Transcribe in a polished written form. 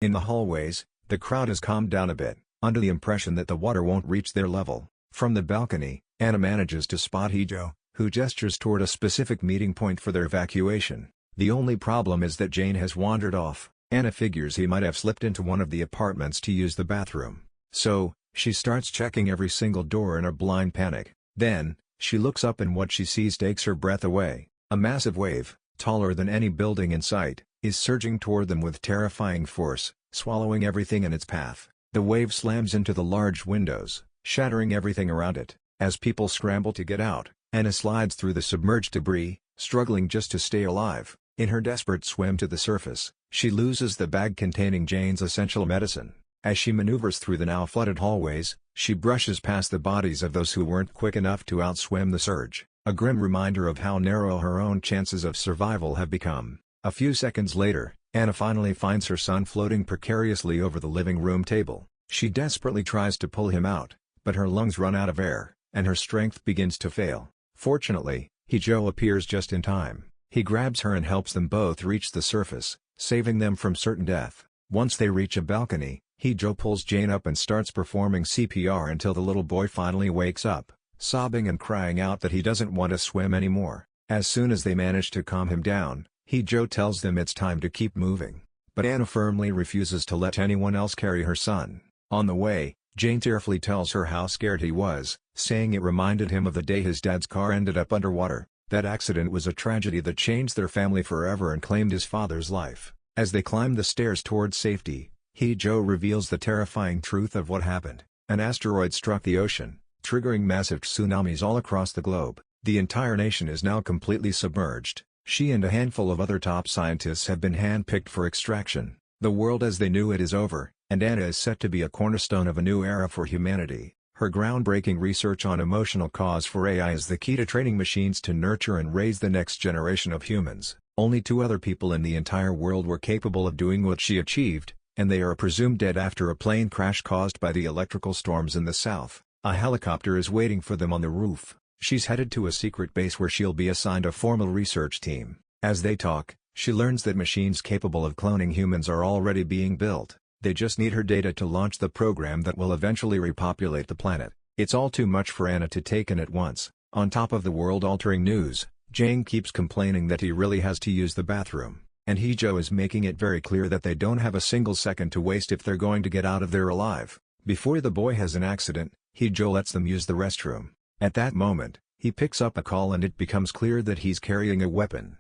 In the hallways, the crowd has calmed down a bit, under the impression that the water won't reach their level. From the balcony, Anna manages to spot Hijo, who gestures toward a specific meeting point for their evacuation. The only problem is that Jane has wandered off. Anna figures he might have slipped into one of the apartments to use the bathroom. So, she starts checking every single door in a blind panic. Then, she looks up and what she sees takes her breath away. A massive wave, taller than any building in sight, is surging toward them with terrifying force, swallowing everything in its path. The wave slams into the large windows, shattering everything around it. As people scramble to get out, Anna slides through the submerged debris, struggling just to stay alive. In her desperate swim to the surface, she loses the bag containing Jane's essential medicine. As she maneuvers through the now flooded hallways, she brushes past the bodies of those who weren't quick enough to outswim the surge, a grim reminder of how narrow her own chances of survival have become. A few seconds later, Anna finally finds her son floating precariously over the living room table. She desperately tries to pull him out, but her lungs run out of air, and her strength begins to fail. Fortunately, Hijo appears just in time. He grabs her and helps them both reach the surface, saving them from certain death. Once they reach a balcony, Hijo pulls Jane up and starts performing CPR until the little boy finally wakes up, sobbing and crying out that he doesn't want to swim anymore. As soon as they manage to calm him down, Hijo tells them it's time to keep moving. But Anna firmly refuses to let anyone else carry her son. On the way, Jane tearfully tells her how scared he was, saying it reminded him of the day his dad's car ended up underwater. That accident was a tragedy that changed their family forever and claimed his father's life. As they climb the stairs towards safety, Hijo reveals the terrifying truth of what happened. An asteroid struck the ocean, triggering massive tsunamis all across the globe. The entire nation is now completely submerged. She and a handful of other top scientists have been handpicked for extraction. The world as they knew it is over, and Anna is set to be a cornerstone of a new era for humanity. Her groundbreaking research on emotional cause for AI is the key to training machines to nurture and raise the next generation of humans. Only 2 other people in the entire world were capable of doing what she achieved, and they are presumed dead after a plane crash caused by the electrical storms in the south. A helicopter is waiting for them on the roof. She's headed to a secret base where she'll be assigned a formal research team. As they talk, she learns that machines capable of cloning humans are already being built. They just need her data to launch the program that will eventually repopulate the planet. It's all too much for Anna to take in at once. On top of the world-altering news, Jane keeps complaining that he really has to use the bathroom, and Hijo is making it very clear that they don't have a single second to waste if they're going to get out of there alive. Before the boy has an accident, Hijo lets them use the restroom. At that moment, he picks up a call and it becomes clear that he's carrying a weapon.